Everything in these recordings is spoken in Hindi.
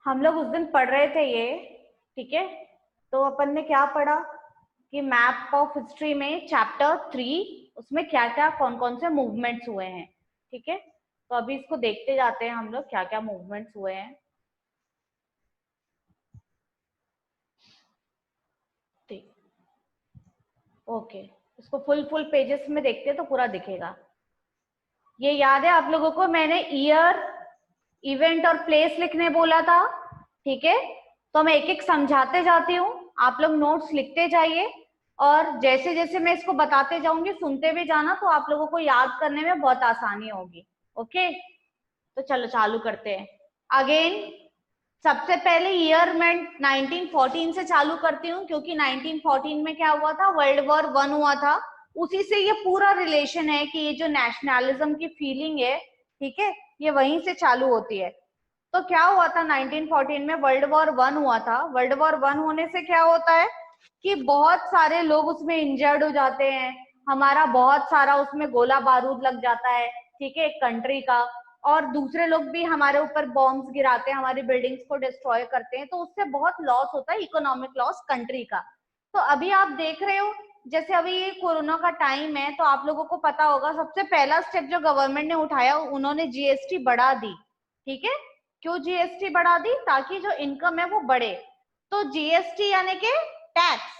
हम लोग उस दिन पढ़ रहे थे ये, ठीक है। तो अपन ने क्या पढ़ा कि मैप ऑफ हिस्ट्री में चैप्टर 3, उसमें क्या क्या कौन कौन से मूवमेंट्स हुए हैं, ठीक है। तो अभी इसको देखते जाते हैं हम लोग क्या क्या मूवमेंट्स हुए हैं। ठीक, ओके। इसको फुल फुल पेजेस में देखते हैं तो पूरा दिखेगा। ये याद है आप लोगों को, मैंने ईयर, इवेंट और प्लेस लिखने बोला था, ठीक है। तो मैं एक एक समझाते जाती हूँ, आप लोग नोट्स लिखते जाइए, और जैसे जैसे मैं इसको बताते जाऊंगी सुनते भी जाना, तो आप लोगों को याद करने में बहुत आसानी होगी। ओके, तो चलो चालू करते हैं। अगेन, सबसे पहले ईयर मैं 1914 से चालू करती हूँ, क्योंकि 1914 में क्या हुआ था, वर्ल्ड वॉर 1 हुआ था। उसी से ये पूरा रिलेशन है कि ये जो नेशनलिज्म की फीलिंग है, ठीक है, ये वहीं से चालू होती है। तो क्या हुआ था 1914 में, वर्ल्ड वॉर 1 हुआ था। वर्ल्ड वॉर 1 होने से क्या होता है कि बहुत सारे लोग उसमें इंजर्ड हो जाते हैं, हमारा बहुत सारा उसमें गोला बारूद लग जाता है, ठीक है, एक कंट्री का। और दूसरे लोग भी हमारे ऊपर बॉम्ब्स गिराते हैं, हमारी बिल्डिंग्स को डिस्ट्रॉय करते हैं, तो उससे बहुत लॉस होता है, इकोनॉमिक लॉस कंट्री का। तो अभी आप देख रहे हो, जैसे अभी ये कोरोना का टाइम है, तो आप लोगों को पता होगा सबसे पहला स्टेप जो गवर्नमेंट ने उठाया, उन्होंने जीएसटी बढ़ा दी, ठीक है। क्यों जीएसटी बढ़ा दी? ताकि जो इनकम है वो बढ़े। तो जीएसटी यानी कि टैक्स।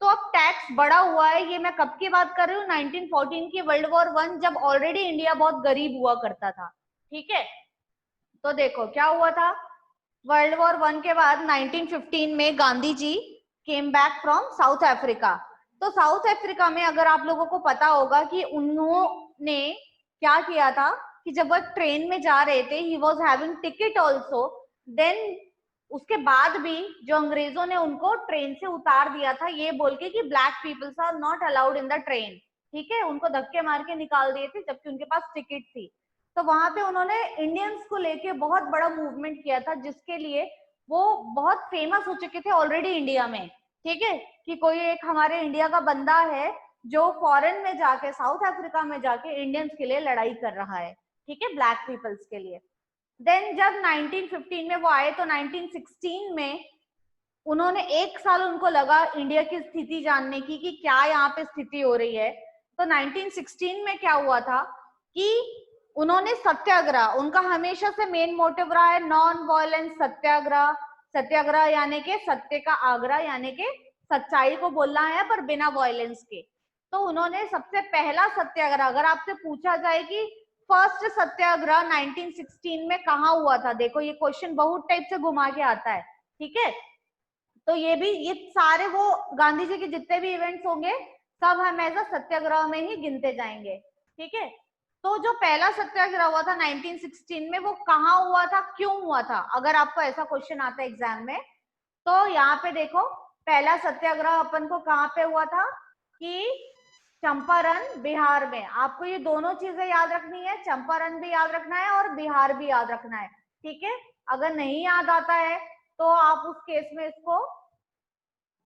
तो अब टैक्स बढ़ा हुआ है, ये मैं कब की बात कर रही हूँ, 1914 की, वर्ल्ड वॉर 1, जब ऑलरेडी इंडिया बहुत गरीब हुआ करता था, ठीक है। तो देखो क्या हुआ था, वर्ल्ड वॉर 1 के बाद 1915 में Gandhi ji came back from South Africa. तो साउथ अफ्रीका में अगर आप लोगों को पता होगा कि उन्होंने क्या किया था, कि जब वह ट्रेन में जा रहे थे, he was having ticket also, then उसके बाद भी जो अंग्रेजों ने उनको ट्रेन से उतार दिया था, ये बोल के कि black peoples are not allowed in the train, ठीक है। उनको धक्के मार के निकाल दिए थे, जबकि उनके पास टिकट थी। तो वहां पे उन्होंने इंडियंस को लेके बहुत बड़ा मूवमेंट किया था, जिसके लिए वो बहुत फेमस हो चुके थे ऑलरेडी इंडिया में, ठीक है। कि कोई एक हमारे इंडिया का बंदा है जो फॉरेन में जाके, साउथ अफ्रीका में जाके इंडियंस के लिए लड़ाई कर रहा है, ठीक है, ब्लैक पीपल्स के लिए। देन जब 1915 में वो आए, तो 1916 में उन्होंने 1 साल उनको लगा इंडिया की स्थिति जानने की, कि क्या यहाँ पे स्थिति हो रही है। तो 1916 में क्या हुआ था कि उन्होंने सत्याग्रह, उनका हमेशा से मेन मोटिव रहा है नॉन वायलेंस सत्याग्रह। सत्याग्रह यानी कि सत्य का आग्रह, यानी कि सच्चाई को बोलना है पर बिना वायलेंस के। तो उन्होंने सबसे पहला सत्याग्रह, अगर आपसे पूछा जाए कि फर्स्ट सत्याग्रह 1916 में कहाँ हुआ था, देखो ये क्वेश्चन बहुत टाइप से घुमा के आता है, ठीक है। तो ये भी, ये सारे वो गांधी जी के जितने भी इवेंट्स होंगे, सब हम एज अ सत्याग्रह में ही गिनते जाएंगे, ठीक है। तो जो पहला सत्याग्रह हुआ था 1916 में, वो कहाँ हुआ था, क्यों हुआ था, अगर आपको ऐसा क्वेश्चन आता है एग्जाम में, तो यहाँ पे देखो, पहला सत्याग्रह अपन को कहाँ पे हुआ था कि चंपारण बिहार में। आपको ये दोनों चीजें याद रखनी है, चंपारण भी याद रखना है और बिहार भी याद रखना है, ठीक है। अगर नहीं याद आता है तो आप उस केस में इसको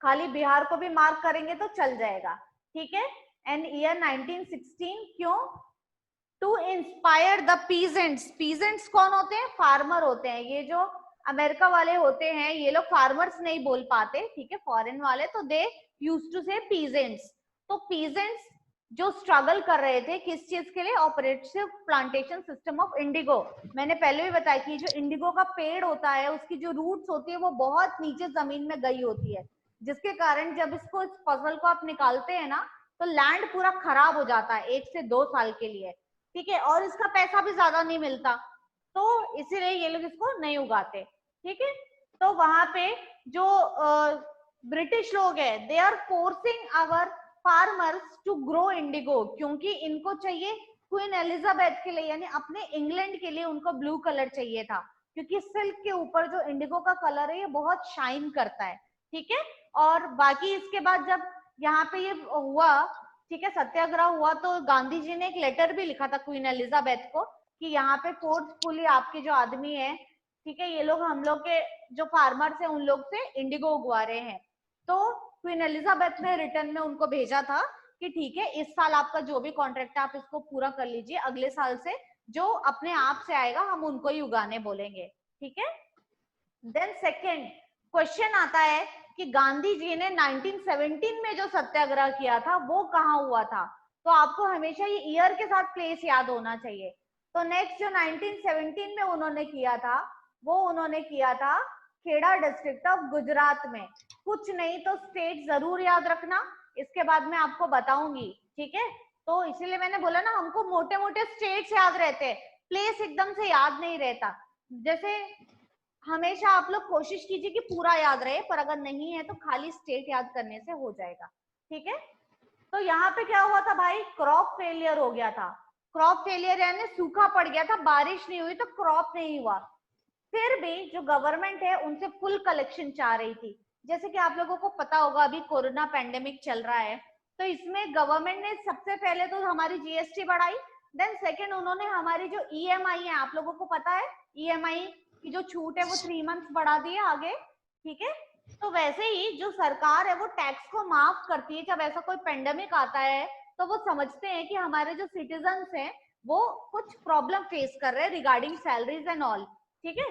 खाली बिहार को भी मार्क करेंगे तो चल जाएगा, ठीक है। एंड ईयर 1916 क्यों? To inspire the peasants. Peasants कौन होते हैं? फार्मर होते हैं। ये जो अमेरिका वाले होते हैं, ये लोग फार्मर्स नहीं बोल पाते, ठीक है, फॉरेन वाले, तो दे यूज टू से पीजेंट्स। तो पीजेंट्स जो स्ट्रगल कर रहे थे किस चीज के लिए? Operative plantation system of Indigo. मैंने पहले भी बताया कि जो इंडिगो का पेड़ होता है, उसकी जो रूट्स होती है वो बहुत नीचे जमीन में गई होती है, जिसके कारण जब इसको, इस फसल को आप निकालते हैं ना, तो लैंड पूरा खराब हो जाता है 1 से 2 साल के लिए, ठीक है, और इसका पैसा भी ज्यादा नहीं मिलता, तो इसीलिए ये लोग इसको नहीं उगाते, ठीक है। तो वहां पे जो ब्रिटिश लोग हैं, they are forcing our farmers to grow indigo, क्योंकि इनको चाहिए क्वीन एलिजाबेथ के लिए, यानी अपने इंग्लैंड के लिए उनको ब्लू कलर चाहिए था, क्योंकि सिल्क के ऊपर जो इंडिगो का कलर है ये बहुत शाइन करता है, ठीक है। और बाकी इसके बाद जब यहाँ पे ये हुआ, ठीक है, सत्याग्रह हुआ, तो गांधी जी ने एक लेटर भी लिखा था क्वीन एलिजाबेथ को, कि यहाँ पे फोर्सफुली आपके जो आदमी है, ठीक है, ये लोग हम लोग के जो फार्मर्स है उन लोग से इंडिगो उगवा रहे हैं। तो क्वीन एलिजाबेथ ने रिटर्न में उनको भेजा था कि ठीक है, इस साल आपका जो भी कॉन्ट्रैक्ट है आप इसको पूरा कर लीजिए, अगले साल से जो अपने आप से आएगा हम उनको ही उगाने बोलेंगे, ठीक है। देन सेकेंड क्वेश्चन आता है कि गांधी जी ने 1917 में जो सत्याग्रह किया था वो कहाँ हुआ था, तो आपको हमेशा ये ईयर के साथ प्लेस याद होना चाहिए। तो नेक्स्ट जो 1917 में उन्होंने किया था वो उन्होंने किया था खेड़ा डिस्ट्रिक्ट ऑफ गुजरात में। कुछ नहीं तो स्टेट जरूर याद रखना, इसके बाद मैं आपको बताऊंगी, ठीक है। तो इसीलिए मैंने बोला ना, हमको मोटे मोटे स्टेट्स याद रहते हैं, प्लेस एकदम से याद नहीं रहता। जैसे हमेशा आप लोग कोशिश कीजिए कि पूरा याद रहे, पर अगर नहीं है तो खाली स्टेट याद करने से हो जाएगा, ठीक है। तो यहाँ पे क्या हुआ था भाई, क्रॉप फेलियर हो गया था। क्रॉप फेलियर यानी सूखा पड़ गया था, बारिश नहीं हुई तो क्रॉप नहीं हुआ। फिर भी जो गवर्नमेंट है उनसे फुल कलेक्शन चाह रही थी। जैसे कि आप लोगों को पता होगा अभी कोरोना पैंडेमिक चल रहा है, तो इसमें गवर्नमेंट ने सबसे पहले तो हमारी जीएसटी बढ़ाई। देन सेकेंड उन्होंने हमारी जो ईएमआई है, आप लोगों को पता है ईएमआई की जो छूट है वो 3 मंथ्स बढ़ा दी है आगे, ठीक है। तो वैसे ही जो सरकार है वो टैक्स को माफ करती है जब ऐसा कोई पेंडेमिक आता है, तो वो समझते हैं कि हमारे जो सिटीजन्स हैं वो कुछ प्रॉब्लम फेस कर रहे हैं रिगार्डिंग सैलरीज एंड ऑल, ठीक है।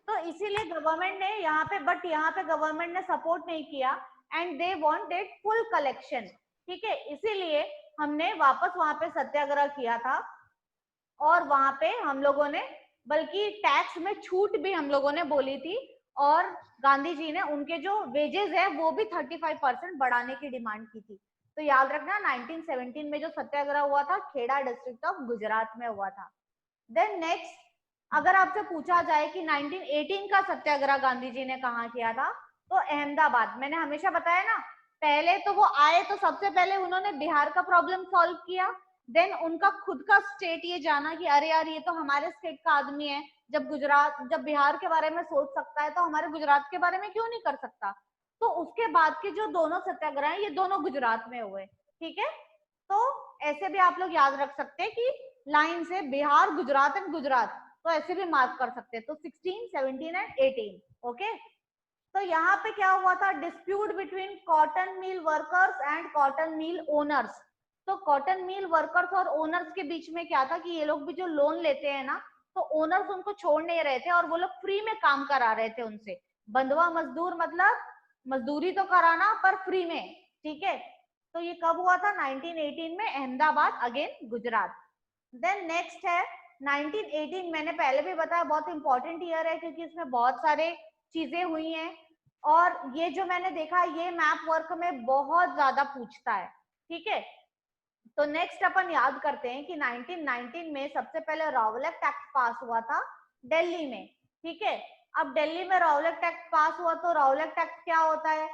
तो इसीलिए गवर्नमेंट ने यहाँ पे गवर्नमेंट ने सपोर्ट नहीं किया and they wanted full collection, ठीक है। इसीलिए हमने वापस वहां पे सत्याग्रह किया था और वहां पे हम लोगों ने बल्कि टैक्स में छूट भी हम लोगों ने बोली थी, और गांधी जी ने उनके जो वेजेस है वो भी 35% बढ़ाने की डिमांड की थी। तो याद रखना 1917 में जो सत्याग्रह हुआ था खेड़ा डिस्ट्रिक्ट ऑफ गुजरात में हुआ था। देन नेक्स्ट अगर आपसे पूछा जाए कि 1918 का सत्याग्रह गांधी जी ने कहाँ किया था, तो अहमदाबाद। मैंने हमेशा बताया ना, पहले तो वो आए तो सबसे पहले उन्होंने बिहार का प्रॉब्लम सॉल्व किया, देन उनका खुद का स्टेट ये जाना कि अरे यार ये तो हमारे स्टेट का आदमी है, जब बिहार के बारे में सोच सकता है तो हमारे गुजरात के बारे में क्यों नहीं कर सकता। तो उसके बाद के जो दोनों सत्याग्रह हैं ये दोनों गुजरात में हुए, ठीक है। तो ऐसे भी आप लोग याद रख सकते हैं कि लाइन से बिहार गुजरात एंड गुजरात, तो ऐसे भी मार्क कर सकते हैं। तो 16, 17 एंड 18, ओके। तो यहाँ पे क्या हुआ था, dispute between cotton mill workers and cotton mill owners. तो कॉटन मिल वर्कर्स और ओनर्स के बीच में क्या था कि ये लोग भी जो लोन लेते हैं ना, तो ओनर्स उनको छोड़ नहीं रहे थे और वो लोग फ्री में काम करा रहे थे उनसे। बंधुआ मजदूर मतलब मजदूरी तो कराना पर फ्री में, ठीक है। तो ये कब हुआ था, 1918 में, Ahmedabad again Gujarat. Then next है 1918, मैंने पहले भी बताया बहुत इंपॉर्टेंट ईयर है क्योंकि इसमें बहुत सारे चीजें हुई हैं, और ये जो मैंने देखा ये मैप वर्क में बहुत ज्यादा पूछता है, ठीक है। तो नेक्स्ट अपन याद करते हैं कि 1919 में सबसे पहले रॉवलैक एक्ट पास हुआ था दिल्ली में, ठीक है। अब दिल्ली में रॉवलैक एक्ट पास हुआ, तो रॉवलैक एक्ट क्या होता है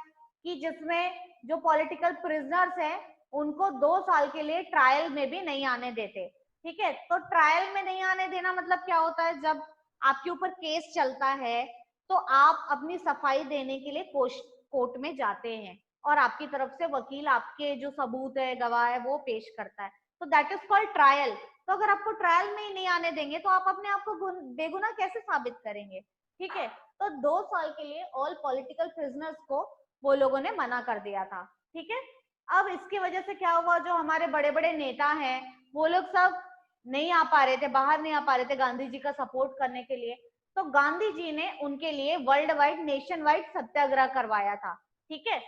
कि जिसमें जो पॉलिटिकल प्रिजनर्स हैं उनको 2 साल के लिए ट्रायल में भी नहीं आने देते, ठीक है। तो ट्रायल में नहीं आने देना मतलब क्या होता है, जब आपके ऊपर केस चलता है तो आप अपनी सफाई देने के लिए कोर्ट में जाते हैं और आपकी तरफ से वकील आपके जो सबूत है, गवाह है, वो पेश करता है, तो दैट इज कॉल्ड ट्रायल। तो अगर आपको ट्रायल में ही नहीं आने देंगे तो आप अपने आप को बेगुनाह कैसे साबित करेंगे, ठीक है। तो 2 साल के लिए ऑल पॉलिटिकल प्रिजनर्स को वो लोगों ने मना कर दिया था, ठीक है। अब इसकी वजह से क्या हुआ, जो हमारे बड़े बड़े नेता हैं वो लोग सब नहीं आ पा रहे थे, बाहर नहीं आ पा रहे थे गांधी जी का सपोर्ट करने के लिए। तो गांधी जी ने उनके लिए वर्ल्ड वाइड, नेशन वाइड सत्याग्रह करवाया था, ठीक है।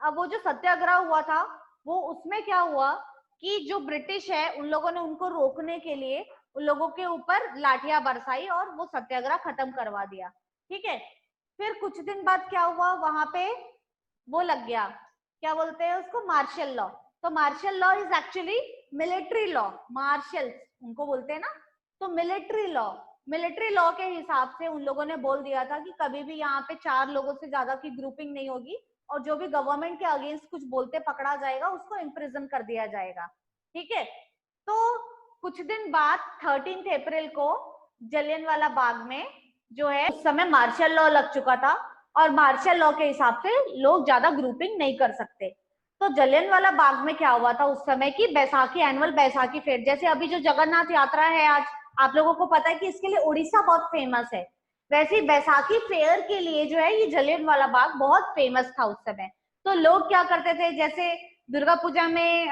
अब वो जो सत्याग्रह हुआ था वो उसमें क्या हुआ कि जो ब्रिटिश है उन लोगों ने उनको रोकने के लिए उन लोगों के ऊपर लाठियां बरसाई और वो सत्याग्रह खत्म करवा दिया, ठीक है। फिर कुछ दिन बाद क्या हुआ, वहां पे वो लग गया, क्या बोलते हैं उसको, मार्शल लॉ। तो martial law is actually military law, martial उनको बोलते हैं ना। तो मिलिट्री लॉ के हिसाब से उन लोगों ने बोल दिया था कि कभी भी यहाँ पे 4 लोगों से ज्यादा की ग्रुपिंग नहीं होगी, और जो भी गवर्नमेंट के अगेंस्ट कुछ बोलते पकड़ा जाएगा उसको इम्प्रिजन कर दिया जाएगा, ठीक है। तो कुछ दिन बाद 13 अप्रैल को जलियांवाला बाग में जो है उस समय मार्शल लॉ लग चुका था, और मार्शल लॉ के हिसाब से लोग ज्यादा ग्रुपिंग नहीं कर सकते। तो जलियांवाला बाग में क्या हुआ था उस समय की बैसाखी, एनुअल बैसाखी फेयर, जैसे अभी जो जगन्नाथ यात्रा है आज आप लोगों को पता है कि इसके लिए उड़ीसा बहुत फेमस है, वैसे ही बैसाखी फेयर के लिए जो है ये जलियांवाला बाग बहुत फेमस था उस समय। तो लोग क्या करते थे, जैसे दुर्गा पूजा में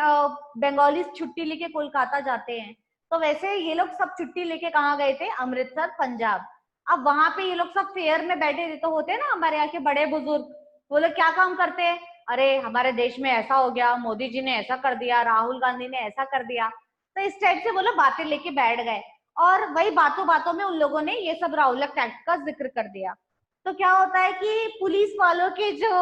बंगाली छुट्टी लेके कोलकाता जाते हैं, तो वैसे ये लोग सब छुट्टी लेके कहाँ गए थे, अमृतसर पंजाब। अब वहां पे ये लोग सब फेयर में बैठे तो होते हैं ना हमारे यहाँ के बड़े बुजुर्ग, वो लोग क्या काम करते हैं, अरे हमारे देश में ऐसा हो गया, मोदी जी ने ऐसा कर दिया, राहुल गांधी ने ऐसा कर दिया, तो इस टाइप से वो लोग बातें लेके बैठ गए और वही बातों बातों में उन लोगों ने ये सब राउलट एक्ट का जिक्र कर दिया। तो क्या होता है कि पुलिस वालों के जो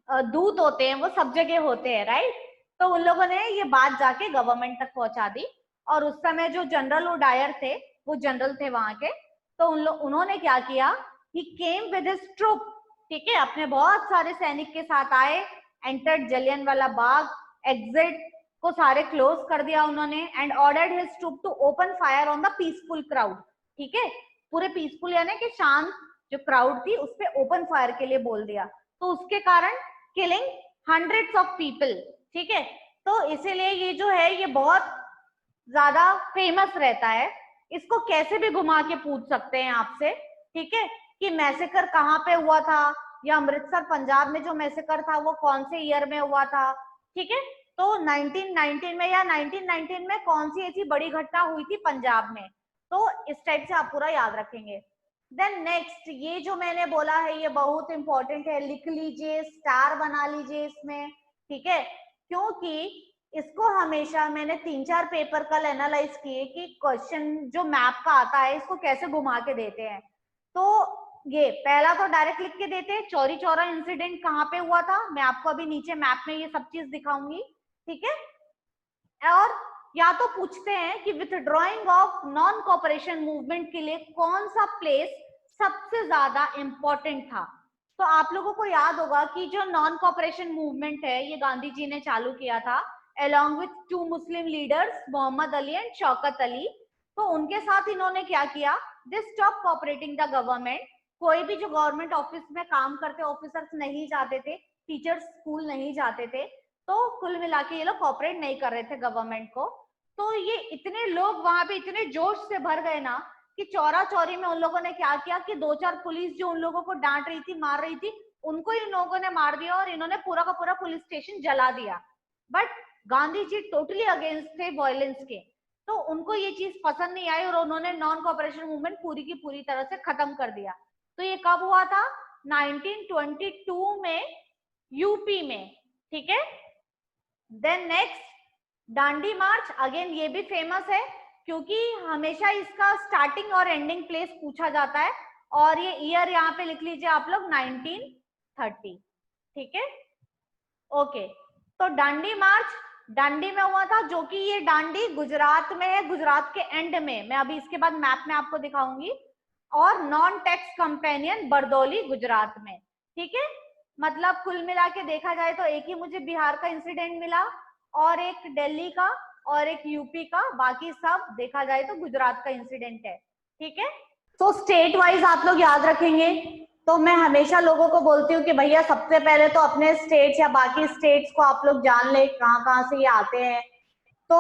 दूत होते हैं वो सब जगह होते हैं, राइट। तो उन लोगों ने ये बात जाके गवर्नमेंट तक पहुंचा दी और उस समय जो जनरल ओडायर थे, वो जनरल थे वहां के, तो उन्होंने क्या किया, ही केम विद हिज ट्रूप, ठीक है, अपने बहुत सारे सैनिक के साथ आए, एंटर्ड जलियनवाला बाग, एग्जिट को सारे क्लोज कर दिया उन्होंने, and ordered his troop to open fire on the peaceful crowd, ठीक है, पूरे पीसफुल यानी कि शांत जो क्राउड थी उस पर ओपन फायर के लिए बोल दिया। तो उसके कारण किलिंग हंड्रेड्स ऑफ पीपल, ठीक है। तो इसीलिए ये जो है ये बहुत ज्यादा फेमस रहता है, इसको कैसे भी घुमा के पूछ सकते हैं आपसे, ठीक है, कि मैसेकर कहाँ पे हुआ था, या अमृतसर पंजाब में जो मैसेकर था वो कौन से ईयर में हुआ था, ठीक है। तो 1919 में या 1919 में कौन सी ऐसी बड़ी घटना हुई थी पंजाब में, तो इस टाइप से आप पूरा याद रखेंगे। देन नेक्स्ट, ये जो मैंने बोला है ये बहुत इंपॉर्टेंट है, लिख लीजिए, स्टार बना लीजिए इसमें, ठीक है, क्योंकि इसको हमेशा मैंने 3-4 पेपर कल एनालाइज किए कि क्वेश्चन जो मैप का आता है इसको कैसे घुमा के देते हैं। तो ये पहला तो डायरेक्ट लिख के देते हैं, चौरी चौरा इंसिडेंट कहाँ पे हुआ था, मैं आपको अभी नीचे मैप में ये सब चीज दिखाऊंगी, ठीक है। और या तो पूछते हैं कि withdrawing of non cooperation movement के लिए कौन सा प्लेस सबसे ज्यादा इंपॉर्टेंट था। तो आप लोगों को याद होगा कि जो नॉन कोऑपरेशन मूवमेंट है ये गांधी जी ने चालू किया था along with 2 Muslim leaders Mohammad Ali and Shaukat Ali. तो उनके साथ इन्होंने क्या किया, they stop cooperating the government, कोई भी जो गवर्नमेंट ऑफिस में काम करते ऑफिसर्स नहीं जाते थे, टीचर्स स्कूल नहीं जाते थे, तो कुल मिला के ये लोग कोऑपरेट नहीं कर रहे थे गवर्नमेंट को। तो ये इतने लोग वहां पे इतने जोश से भर गए ना कि चौरा चौरी में उन लोगों ने क्या किया कि 2-4 पुलिस जो उन लोगों को डांट रही थी, मार रही थी, उनको इन लोगों ने मार दिया और इन्होंने पूरा का पूरा पुलिस स्टेशन जला दिया। But Gandhi ji totally against थे वायलेंस के, तो उनको ये चीज पसंद नहीं आई और उन्होंने नॉन कोऑपरेशन मूवमेंट पूरी की पूरी तरह से खत्म कर दिया। तो ये कब हुआ था, 1922 में यूपी में, ठीक है। देन नेक्स्ट, दांडी मार्च, अगेन ये भी फेमस है क्योंकि हमेशा इसका स्टार्टिंग और एंडिंग प्लेस पूछा जाता है, और ये ईयर यहाँ पे लिख लीजिए आप लोग 1930, ठीक है, ओके। तो दांडी मार्च दांडी में हुआ था, जो कि ये दांडी गुजरात में है, गुजरात के एंड में, मैं अभी इसके बाद मैप में आपको दिखाऊंगी, और non tax companion Bardoli Gujarat में, ठीक है। मतलब कुल मिला के देखा जाए तो एक ही मुझे बिहार का इंसिडेंट मिला और एक दिल्ली का और एक यूपी का, बाकी सब देखा जाए तो गुजरात का इंसिडेंट है, ठीक है। तो स्टेट वाइज आप लोग याद रखेंगे। तो मैं हमेशा लोगों को बोलती हूँ कि भैया सबसे पहले तो अपने स्टेट्स या बाकी स्टेट्स को आप लोग जान ले कहाँ कहाँ से ये आते हैं। तो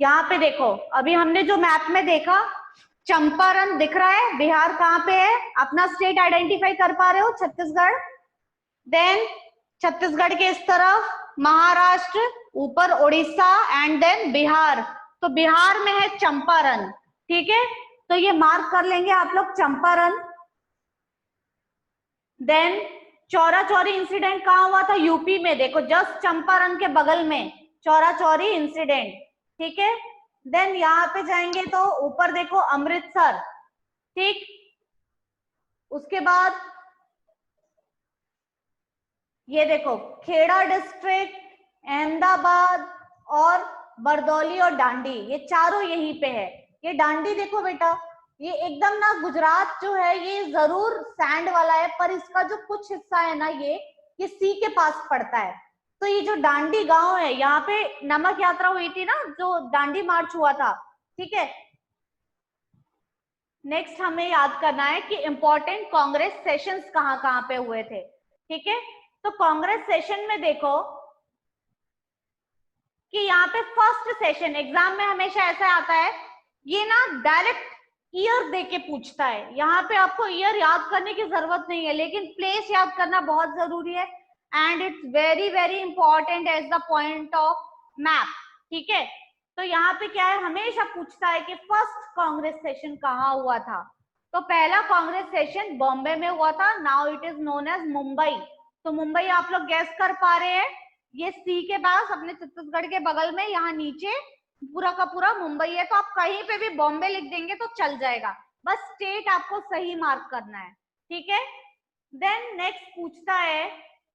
यहाँ पे देखो, अभी हमने जो मैप में देखा चंपारण दिख रहा है, बिहार कहाँ पे है, अपना स्टेट आइडेंटिफाई कर पा रहे हो, छत्तीसगढ़। देन छत्तीसगढ़ के इस तरफ महाराष्ट्र, ऊपर उड़ीसा एंड देन बिहार, तो बिहार में है चंपारण, ठीक है। तो ये मार्क कर लेंगे आप लोग चंपारण। देन चौरा चौरी इंसिडेंट कहाँ हुआ था, यूपी में, देखो जस्ट चंपारण के बगल में चौरा चौरी इंसिडेंट, ठीक है। देन यहाँ पे जाएंगे तो ऊपर देखो अमृतसर, ठीक, उसके बाद ये देखो खेड़ा डिस्ट्रिक्ट, अहमदाबाद और बरदौली और डांडी, ये चारों यहीं पे है। ये डांडी देखो बेटा, ये एकदम ना गुजरात जो है ये जरूर सैंड वाला है, पर इसका जो कुछ हिस्सा है ना ये सी के पास पड़ता है। तो ये जो डांडी गांव है, यहाँ पे नमक यात्रा हुई थी ना, जो दांडी मार्च हुआ था, ठीक है। नेक्स्ट हमें याद करना है कि इंपॉर्टेंट कांग्रेस सेशंस कहाँ कहाँ पे हुए थे, ठीक है। तो कांग्रेस सेशन में देखो कि यहाँ पे फर्स्ट सेशन, एग्जाम में हमेशा ऐसा आता है, ये ना डायरेक्ट ईयर दे के पूछता है, यहाँ पे आपको ईयर याद करने की जरूरत नहीं है, लेकिन प्लेस याद करना बहुत जरूरी है, and it's very very important as the point of map, ठीक है। तो यहाँ पे क्या है, हमेशा पूछता है कि फर्स्ट कांग्रेस सेशन कहाँ हुआ था, तो पहला कांग्रेस सेशन बॉम्बे में हुआ था, now it is known as Mumbai. तो मुंबई आप लोग गैस कर पा रहे हैं, ये सी के पास अपने छत्तीसगढ़ के बगल में यहाँ नीचे पूरा का पूरा मुंबई है। तो आप कहीं पे भी बॉम्बे लिख देंगे तो चल जाएगा, बस स्टेट आपको सही मार्क करना है, ठीक है। देन नेक्स्ट पूछता है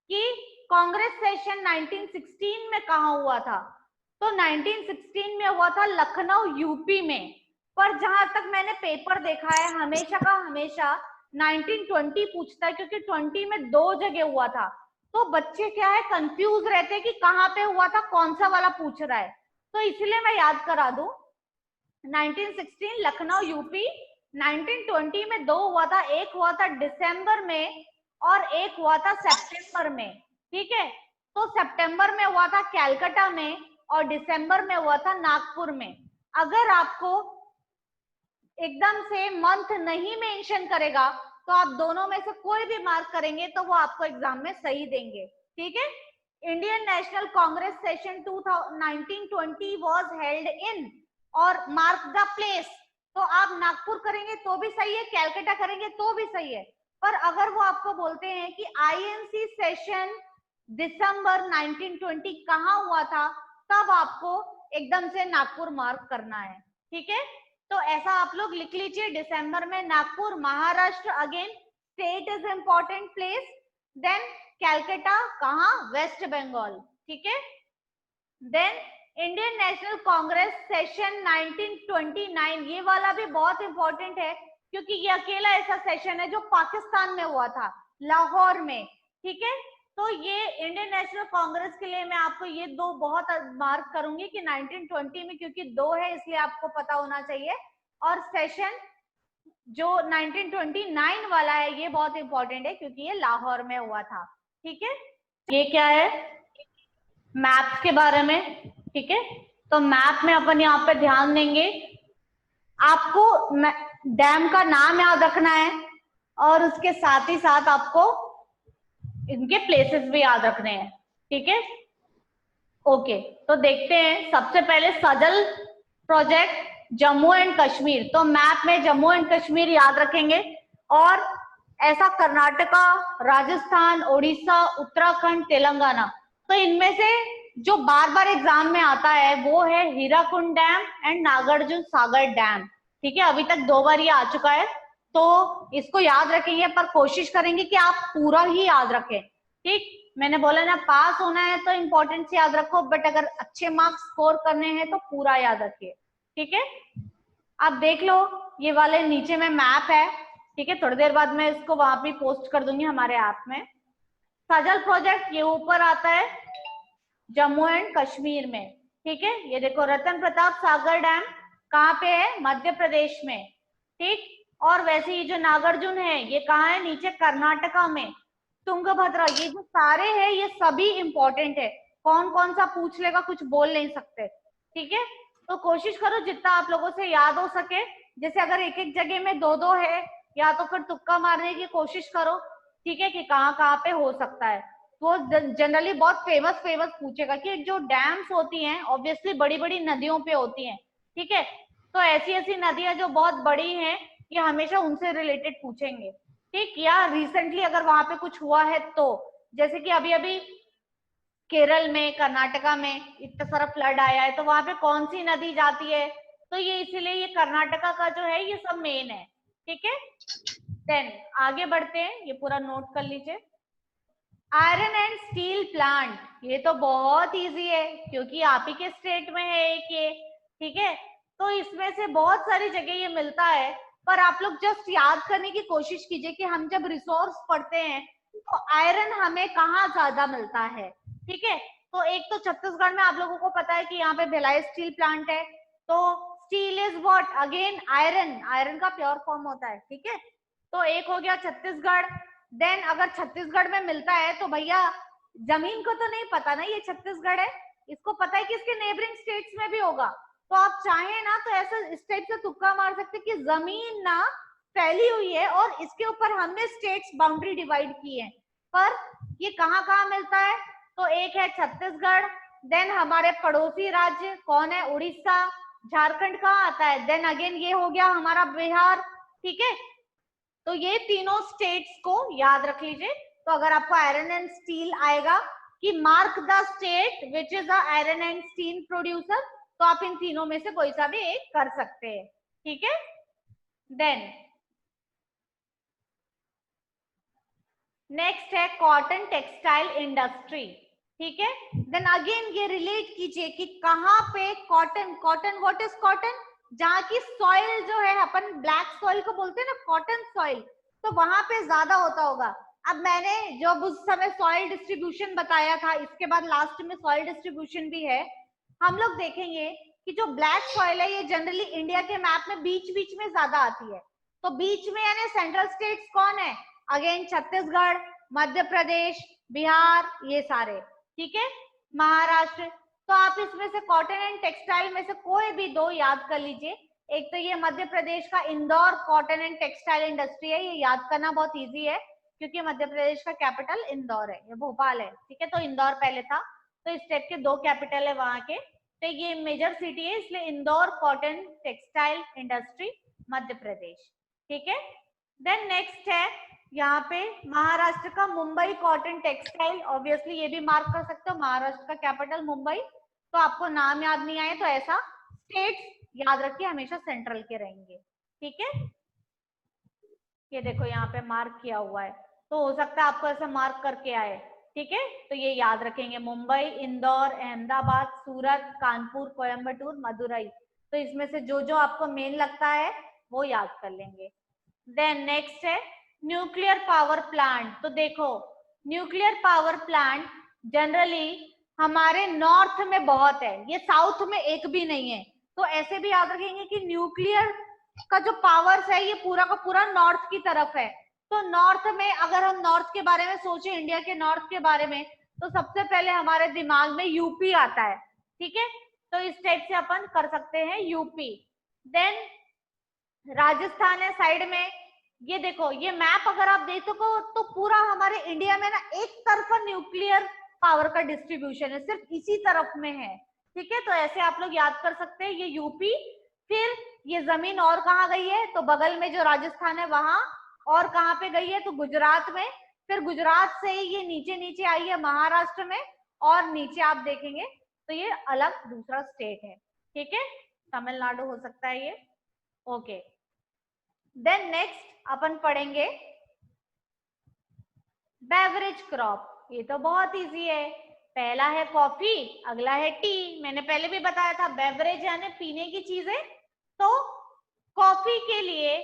कि कांग्रेस सेशन 1916 में कहाँ हुआ था। तो 1916 में हुआ था लखनऊ यूपी में, पर जहां तक मैंने पेपर देखा है हमेशा का हमेशा 1920 पूछता है, क्योंकि 20 में 2 जगह हुआ था। तो बच्चे क्या है कंफ्यूज रहते हैं कि कहाँ पे हुआ था, कौन सा वाला पूछ रहा है, तो इसलिए मैं याद करा दूं 1916 लखनऊ यूपी, 1920 में 2 हुआ था, एक हुआ था दिसंबर में और एक हुआ था सितंबर में, ठीक है। तो सितंबर में हुआ था कलकत्ता में और दिसंबर में हुआ था नागपुर में। अगर आपको एकदम से मंथ नहीं मेंशन करेगा तो आप दोनों में से कोई भी मार्क करेंगे तो वो आपको एग्जाम में सही देंगे, ठीक है। Indian National Congress session 1920 was held in, और मार्क द प्लेस, तो आप नागपुर करेंगे तो भी सही है, कलकत्ता करेंगे तो भी सही है। पर अगर वो आपको बोलते हैं कि आईएनसी सेशन दिसंबर 1920 कहाँ हुआ था, तब आपको एकदम से नागपुर मार्क करना है, ठीक है। तो ऐसा आप लोग लिख लीजिए, दिसंबर में Nagpur, Maharashtra again state is important place, then Calcutta कहाँ, वेस्ट बंगाल, ठीक है। देन इंडियन नेशनल कांग्रेस सेशन 1929, ये वाला भी बहुत इंपॉर्टेंट है क्योंकि ये अकेला ऐसा सेशन है जो पाकिस्तान में हुआ था, लाहौर में, ठीक है। तो ये इंडियन नेशनल कांग्रेस के लिए मैं आपको ये 2 बहुत मार्क करूंगी कि 1920 में, क्योंकि 2 है इसलिए आपको पता होना चाहिए, और सेशन जो 1929 वाला है ये बहुत इंपॉर्टेंट है क्योंकि ये लाहौर में हुआ था, ठीक है। ये क्या है, मैप्स के बारे में, ठीक है। तो मैप में अपन यहाँ पे ध्यान देंगे, आपको डैम का नाम याद रखना है और उसके साथ ही साथ आपको इनके प्लेसेस भी याद रखने हैं, ठीक है। ओके, तो देखते हैं सबसे पहले सजल प्रोजेक्ट जम्मू एंड कश्मीर। तो मैप में जम्मू एंड कश्मीर याद रखेंगे, और ऐसा कर्नाटका, राजस्थान, उड़ीसा, उत्तराखंड, तेलंगाना। तो इनमें से जो बार बार एग्जाम में आता है वो है Hirakud dam and Nagarjuna Sagar dam, ठीक है। अभी तक 2 बार ये आ चुका है, तो इसको याद रखेंगे, पर कोशिश करेंगे कि आप पूरा ही याद रखें, ठीक। मैंने बोला ना, पास होना है तो इंपॉर्टेंट याद रखो, बट अगर अच्छे मार्क्स स्कोर करने हैं तो पूरा याद रखिए, ठीक है। आप देख लो ये वाले नीचे में मैप है, ठीक है। थोड़ी देर बाद मैं इसको वहां भी पोस्ट कर दूंगी हमारे ऐप में। सजल प्रोजेक्ट ये ऊपर आता है जम्मू एंड कश्मीर में, ठीक है। ये देखो रतन प्रताप सागर डैम कहाँ पे है, मध्य प्रदेश में, ठीक। और वैसे ये जो नागार्जुन है ये कहाँ है, नीचे कर्नाटका में। तुंगभद्रा, ये जो सारे हैं ये सभी इंपॉर्टेंट है, कौन कौन सा पूछ लेगा कुछ बोल नहीं सकते, ठीक है। तो कोशिश करो जितना आप लोगों से याद हो सके, जैसे अगर एक एक जगह में 2-2 है या तो फिर तुक्का मारने की कोशिश करो, ठीक है, कि कहाँ कहाँ पे हो सकता है। वो जनरली बहुत फेमस फेमस पूछेगा कि जो डैम्स होती हैं ऑब्वियसली बड़ी बड़ी नदियों पे होती हैं, ठीक है। तो ऐसी ऐसी नदियां जो बहुत बड़ी हैं ये हमेशा उनसे रिलेटेड पूछेंगे, ठीक। या रिसेंटली अगर वहां पे कुछ हुआ है तो, जैसे कि अभी अभी केरल में, कर्नाटका में इतना सारा फ्लड आया है, तो वहां पे कौन सी नदी जाती है, तो ये इसीलिए ये कर्नाटका का जो है ये सब मेन है, ठीक है। देन आगे बढ़ते हैं, ये पूरा नोट कर लीजिए। आयरन एंड स्टील प्लांट, ये तो बहुत इजी है क्योंकि आप ही के स्टेट में है एक ये, ठीक है। तो इसमें से बहुत सारी जगह ये मिलता है, पर आप लोग जस्ट याद करने की कोशिश कीजिए कि हम जब रिसोर्स पढ़ते हैं तो आयरन हमें कहाँ ज्यादा मिलता है, ठीक है। तो एक तो छत्तीसगढ़ में आप लोगों को पता है कि यहाँ पे भिलाई स्टील प्लांट है, तो steel is what, again iron, iron का प्योर फॉर्म होता है, ठीक है। तो एक हो गया छत्तीसगढ़। देन अगर छत्तीसगढ़ में मिलता है तो भैया जमीन को तो नहीं पता ना ये छत्तीसगढ़ है, इसको पता है कि इसके नेबरिंग स्टेट्स में भी होगा, तो आप चाहें ना तो ऐसा इस टाइप से तुक्का मार सकते कि जमीन ना फैली हुई है और इसके ऊपर हमने स्टेट्स बाउंड्री डिवाइड की है, पर ये कहाँ कहाँ मिलता है, तो एक है छत्तीसगढ़, देन हमारे पड़ोसी राज्य कौन है, उड़ीसा, झारखंड कहाँ आता है, देन अगेन ये हो गया हमारा बिहार, ठीक है। तो ये तीनों स्टेट्स को याद रख लीजिए। तो अगर आपको आयरन एंड स्टील आएगा कि mark the state which is a iron and steel producer, तो आप इन तीनों में से कोई सा भी एक कर सकते हैं, ठीक है। देन नेक्स्ट है कॉटन टेक्सटाइल इंडस्ट्री, ठीक है। देन अगेन ये रिलेट कीजिए कि कहाँ पे cotton, cotton what is cotton, जहाँ की सॉइल जो है अपन ब्लैक सॉइल को बोलते हैं ना कॉटन सॉइल, तो वहां पे ज्यादा होता होगा। अब मैंने जब उस समय सॉइल डिस्ट्रीब्यूशन बताया था, इसके बाद लास्ट में सॉइल डिस्ट्रीब्यूशन भी है, हम लोग देखेंगे कि जो ब्लैक सॉइल है ये जनरली इंडिया के मैप में बीच बीच में ज्यादा आती है। तो बीच में यानी सेंट्रल स्टेट्स कौन है, अगेन छत्तीसगढ़, मध्य प्रदेश, बिहार, ये सारे, ठीक है, महाराष्ट्र। तो आप इसमें से कॉटन एंड टेक्सटाइल में से कोई भी दो याद कर लीजिए। एक तो ये मध्य प्रदेश का Indore cotton and textile industry है, ये याद करना बहुत इजी है क्योंकि मध्य प्रदेश का कैपिटल इंदौर है, ये भोपाल है, ठीक है। तो इंदौर पहले था, तो इस स्टेट के दो कैपिटल है वहां के, तो ये मेजर सिटी है, इसलिए Indore cotton textile industry Madhya Pradesh, ठीक है। देन नेक्स्ट है यहाँ पे महाराष्ट्र का मुंबई कॉटन टेक्सटाइल, ऑब्वियसली ये भी मार्क कर सकते हो, महाराष्ट्र का कैपिटल मुंबई। तो आपको नाम याद नहीं आए तो ऐसा स्टेट्स याद रखिए, हमेशा सेंट्रल के रहेंगे, ठीक है। ये देखो यहाँ पे मार्क किया हुआ है, तो हो सकता है आपको ऐसा मार्क करके आए, ठीक है। तो ये याद रखेंगे, मुंबई, इंदौर, अहमदाबाद, सूरत, कानपुर, कोयम्बटूर, मदुरई। तो इसमें से जो जो आपको मेन लगता है वो याद कर लेंगे। देन नेक्स्ट है न्यूक्लियर पावर प्लांट। तो देखो न्यूक्लियर पावर प्लांट जनरली हमारे नॉर्थ में बहुत है, ये साउथ में एक भी नहीं है। तो ऐसे भी याद रखेंगे कि न्यूक्लियर का जो पावर्स है ये पूरा का पूरा नॉर्थ की तरफ है। तो नॉर्थ में अगर हम नॉर्थ के बारे में सोचे, इंडिया के नॉर्थ के बारे में, तो सबसे पहले हमारे दिमाग में यूपी आता है, ठीक है। तो इस टाइप से अपन कर सकते हैं यूपी। देन राजस्थान है साइड में। ये देखो ये मैप अगर आप देखो तो पूरा हमारे इंडिया में ना एक तरफा न्यूक्लियर पावर का डिस्ट्रीब्यूशन है, सिर्फ इसी तरफ में है, ठीक है। तो ऐसे आप लोग याद कर सकते हैं, ये यूपी, फिर ये जमीन और कहाँ गई है, तो बगल में जो राजस्थान है वहां, और कहाँ पे गई है, तो गुजरात में, फिर गुजरात से ही ये नीचे नीचे आई है महाराष्ट्र में, और नीचे आप देखेंगे तो ये अलग दूसरा स्टेट है, ठीक है, तमिलनाडु हो सकता है ये, ओके। देन नेक्स्ट अपन पढ़ेंगे बेवरेज क्रॉप। ये तो बहुत इजी है, पहला है कॉफी, अगला है टी। मैंने पहले भी बताया था बेवरेज यानी पीने की चीजें। तो कॉफी के लिए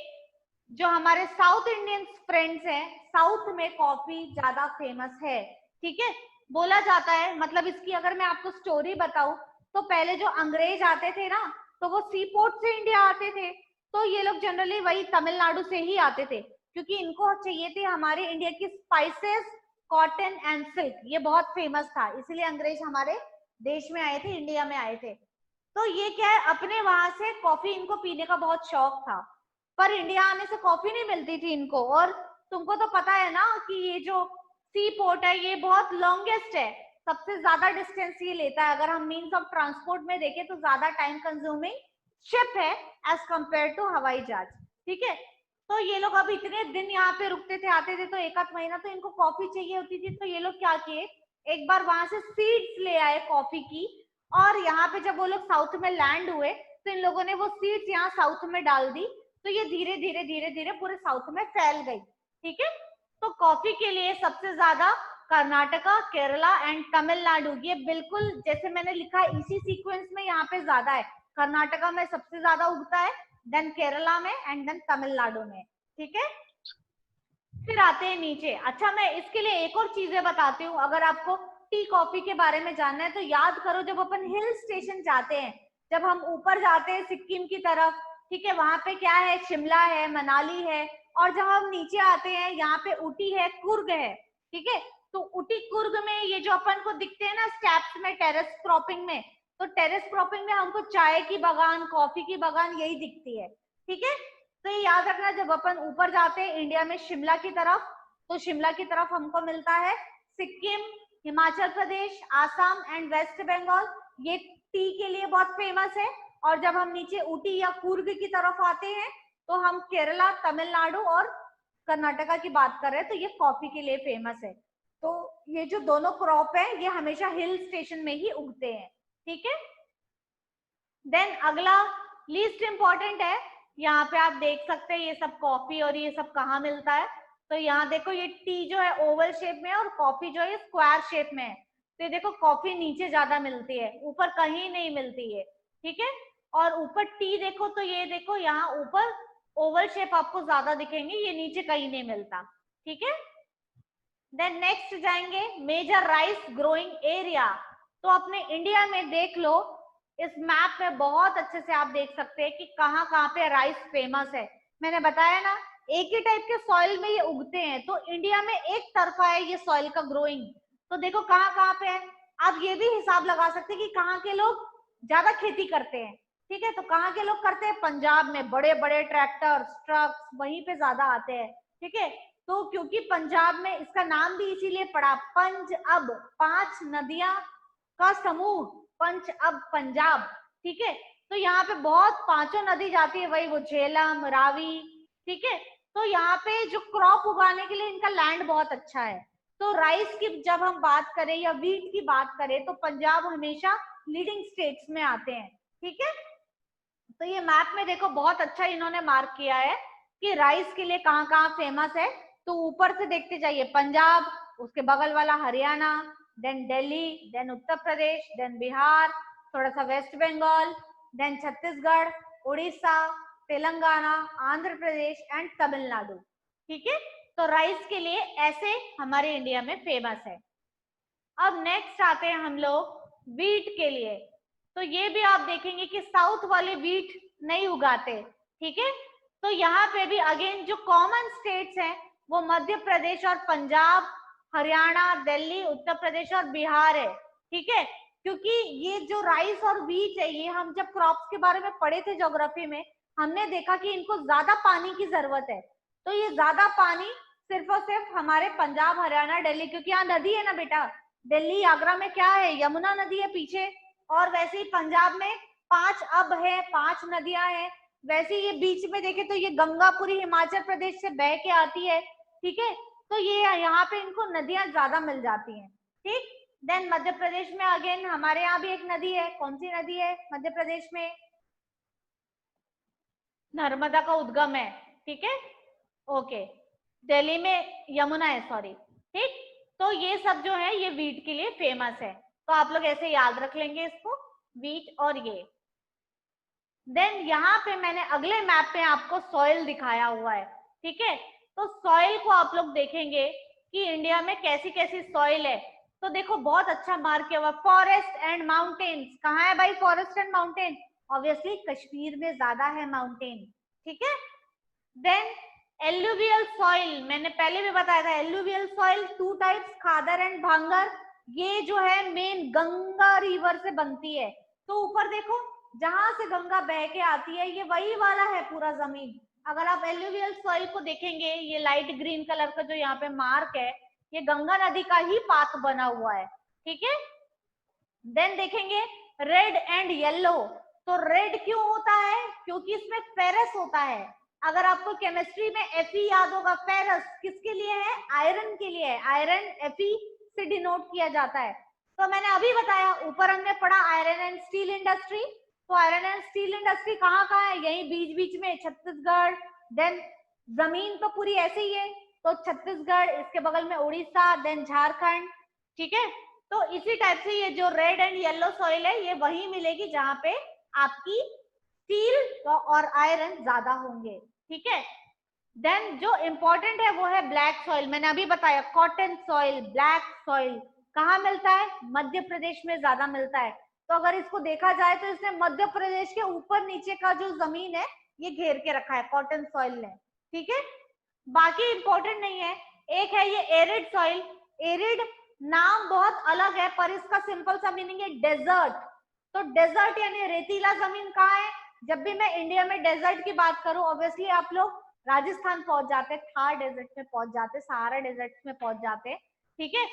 जो हमारे साउथ इंडियन फ्रेंड्स हैं, साउथ में कॉफी ज्यादा फेमस है, ठीक है। बोला जाता है, मतलब इसकी अगर मैं आपको स्टोरी बताऊं, तो पहले जो अंग्रेज आते थे ना, तो वो सी पोर्ट से इंडिया आते थे, तो ये लोग जनरली वही तमिलनाडु से ही आते थे, क्योंकि इनको चाहिए थी हमारे इंडिया की स्पाइसेस, कॉटन एंड सिल्क, ये बहुत फेमस था, इसीलिए अंग्रेज हमारे देश में आए थे, इंडिया में आए थे। तो ये क्या है, अपने वहां से कॉफी इनको पीने का बहुत शौक था, पर इंडिया आने से कॉफी नहीं मिलती थी इनको। और तुमको तो पता है ना कि ये जो सी पोर्ट है ये बहुत लॉन्गेस्ट है, सबसे ज्यादा डिस्टेंस ये लेता है, अगर हम मीन्स ऑफ ट्रांसपोर्ट में देखें तो ज्यादा टाइम कंज्यूमिंग शिप है एज कंपेयर टू हवाई जहाज, ठीक है। तो ये लोग अब इतने दिन यहाँ पे रुकते थे, आते थे, तो एक आध महीना तो इनको कॉफी चाहिए होती थी। तो ये लोग क्या किए, एक बार वहां से सीड्स ले आए कॉफी की, और यहाँ पे जब वो लोग साउथ में लैंड हुए तो इन लोगों ने वो सीड्स यहाँ साउथ में डाल दी, तो ये धीरे धीरे धीरे धीरे पूरे साउथ में फैल गई, ठीक है। तो कॉफी के लिए सबसे ज्यादा कर्नाटका, केरला एंड तमिलनाडु, ये बिल्कुल जैसे मैंने लिखा है इसी सीक्वेंस में यहाँ पे ज्यादा है, कर्नाटका में सबसे ज्यादा उगता है, देन केरला में, एंड देन तमिलनाडु में, ठीक है। फिर आते हैं नीचे। अच्छा मैं इसके लिए एक और चीजें बताती हूँ, अगर आपको टी कॉफी के बारे में जानना है तो याद करो, जब अपन हिल स्टेशन जाते हैं, जब हम ऊपर जाते हैं सिक्किम की तरफ, ठीक है, वहां पे क्या है, शिमला है, मनाली है, और जब हम नीचे आते हैं यहाँ पे ऊटी है, कुर्ग है, ठीक है। तो ऊटी कुर्ग में ये जो अपन को दिखते हैं ना स्टेप्स में टेरेस क्रॉपिंग में, तो टेरेस क्रॉपिंग में हमको चाय की बागान, कॉफी की बागान यही दिखती है, ठीक है। तो ये याद रखना, जब अपन ऊपर जाते हैं इंडिया में शिमला की तरफ, तो शिमला की तरफ हमको मिलता है सिक्किम, हिमाचल प्रदेश, आसाम एंड वेस्ट बंगाल, ये टी के लिए बहुत फेमस है। और जब हम नीचे ऊटी या कुर्ग की तरफ आते हैं तो हम केरला, तमिलनाडु और कर्नाटका की बात कर रहे हैं तो ये कॉफी के लिए फेमस है। तो ये जो दोनों क्रॉप है ये हमेशा हिल स्टेशन में ही उगते हैं, ठीक है। देन अगला लीस्ट इंपॉर्टेंट है, यहाँ पे आप देख सकते हैं ये सब कॉफी और ये सब कहाँ मिलता है। तो यहाँ देखो ये टी जो है ओवल शेप में है और कॉफी जो है स्क्वायर शेप में है। तो ये देखो कॉफी नीचे ज्यादा मिलती है, ऊपर कहीं नहीं मिलती है, ठीक है। और ऊपर टी देखो तो ये देखो यहाँ ऊपर ओवल शेप आपको ज्यादा दिखेंगे, ये नीचे कहीं नहीं मिलता, ठीक है। देन नेक्स्ट जाएंगे मेजर राइस ग्रोइंग एरिया। तो अपने इंडिया में देख लो, इस मैप में बहुत अच्छे से आप देख सकते हैं कि कहाँ कहाँ पे राइस फेमस है। मैंने बताया ना एक ही टाइप के सॉइल में ये उगते हैं, तो इंडिया में एक तरफा है ये सॉइल का ग्रोइंग। तो देखो कहाँ कहाँ पे है, आप ये भी हिसाब लगा सकते हैं कि कहाँ के लोग ज्यादा खेती करते हैं, ठीक है। तो कहाँ के लोग करते हैं, पंजाब में बड़े बड़े ट्रैक्टर ट्रक्स वहीं पे ज्यादा आते हैं, ठीक है। तो क्योंकि पंजाब में इसका नाम भी इसीलिए पड़ा पंज अब, 5 नदियां का समूह, पंच अब पंजाब, ठीक है। तो यहाँ पे बहुत 5 नदी जाती है, वही वो झेलम रावी, ठीक है। तो यहाँ पे जो क्रॉप उगाने के लिए इनका लैंड बहुत अच्छा है। तो राइस की जब हम बात करें या व्हीट की बात करें तो पंजाब हमेशा लीडिंग स्टेट्स में आते हैं, ठीक है। तो ये मैप में देखो बहुत अच्छा इन्होंने मार्क किया है कि राइस के लिए कहाँ कहाँ फेमस है। तो ऊपर से देखते जाइए, पंजाब, उसके बगल वाला Haryana, then Delhi, then Uttar Pradesh, then Bihar, थोड़ा सा वेस्ट बंगाल, देन छत्तीसगढ़, उड़ीसा, तेलंगाना, आंध्र प्रदेश एंड तमिलनाडु, ठीक है। तो राइस के लिए ऐसे हमारे इंडिया में फेमस है। अब नेक्स्ट आते हैं हम लोग वीट के लिए। तो ये भी आप देखेंगे कि साउथ वाले वीट नहीं उगाते, ठीक है। तो यहाँ पे भी अगेन जो कॉमन स्टेट्स हैं वो मध्य प्रदेश और पंजाब, हरियाणा, दिल्ली, उत्तर प्रदेश और बिहार है, ठीक है। क्योंकि ये जो राइस और व्हीट है ये हम जब क्रॉप्स के बारे में पढ़े थे ज्योग्राफी में, हमने देखा कि इनको ज्यादा पानी की जरूरत है। तो ये ज्यादा पानी सिर्फ और सिर्फ हमारे पंजाब, हरियाणा, दिल्ली, क्योंकि यहाँ नदी है ना बेटा, दिल्ली आगरा में क्या है, यमुना नदी है पीछे। और वैसे ही पंजाब में 5 अब है, 5 नदियां हैं। वैसे ये बीच में देखे तो ये गंगापुरी हिमाचल प्रदेश से बह के आती है, ठीक है। तो ये यहाँ पे इनको नदियां ज्यादा मिल जाती हैं, ठीक। देन मध्य प्रदेश में अगेन हमारे यहाँ भी एक नदी है, कौन सी नदी है मध्य प्रदेश में, नर्मदा का उद्गम है, ठीक है, ओके। दिल्ली में यमुना है, सॉरी, ठीक। तो ये सब जो है ये वीट के लिए फेमस है, तो आप लोग ऐसे याद रख लेंगे इसको, वीट और ये। देन यहाँ पे मैंने अगले मैप पे आपको सॉइल दिखाया हुआ है, ठीक है। तो सॉइल को आप लोग देखेंगे कि इंडिया में कैसी कैसी सॉइल है। तो देखो बहुत अच्छा मार्क किया हुआ, फॉरेस्ट एंड माउंटेन्स। कहाँ है भाई forest and mountain, obviously Kashmir में ज्यादा है माउंटेन, ठीक है। देन एलुवियल सॉइल, मैंने पहले भी बताया था, alluvial soil 2 types, khadar and bhangar. ये जो है मेन गंगा रिवर से बनती है। तो ऊपर देखो जहां से गंगा बह के आती है ये वही वाला है पूरा जमीन। अगर आप एलुवियल सॉइल को देखेंगे, ये लाइट ग्रीन कलर का जो यहाँ पे मार्क है ये गंगा नदी का ही पाथ बना हुआ है, ठीक है। देन देखेंगे रेड एंड येलो। तो रेड क्यों होता है, क्योंकि इसमें फेरस होता है। अगर आपको केमिस्ट्री में Fe याद होगा, फेरस किसके लिए है, आयरन के लिए है, आयरन Fe से डिनोट किया जाता है। तो मैंने अभी बताया, ऊपर हमने पढ़ा आयरन एंड स्टील इंडस्ट्री। तो आयरन एंड स्टील इंडस्ट्री कहाँ कहाँ है, यही बीच बीच में छत्तीसगढ़। देन जमीन तो पूरी ऐसे ही है, तो छत्तीसगढ़, इसके बगल में उड़ीसा, देन झारखंड, ठीक है। तो इसी टाइप से ये जो रेड एंड येलो सॉइल है ये वही मिलेगी जहां पे आपकी स्टील और आयरन ज्यादा होंगे, ठीक है। देन जो इंपॉर्टेंट है वो है ब्लैक सॉइल। मैंने अभी बताया कॉटन सॉइल, ब्लैक सॉइल कहाँ मिलता है, मध्य प्रदेश में ज्यादा मिलता है। तो अगर इसको देखा जाए तो इसने मध्य प्रदेश के ऊपर नीचे का जो जमीन है ये घेर के रखा है कॉटन सॉइल ने, ठीक है। बाकी इंपॉर्टेंट नहीं है। एक है ये एरिड सॉइल। एरिड नाम बहुत अलग है पर इसका सिंपल सा मीनिंग है डेजर्ट। तो डेजर्ट यानी रेतीला जमीन कहाँ है, जब भी मैं इंडिया में डेजर्ट की बात करूं ऑब्वियसली आप लोग राजस्थान पहुंच जाते, थार डेजर्ट में पहुंच जाते, सहारा डेजर्ट में पहुंच जाते, ठीक है।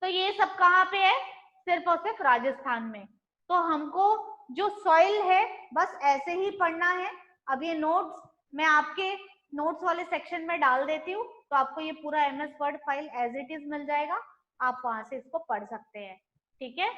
तो ये सब कहाँ पे है, सिर्फ और सिर्फ राजस्थान में। तो हमको जो सॉइल है बस ऐसे ही पढ़ना है। अब ये नोट्स मैं आपके नोट्स वाले सेक्शन में डाल देती हूँ, तो आपको ये पूरा MS word file as it is मिल जाएगा, आप वहां से इसको पढ़ सकते हैं। ठीक है,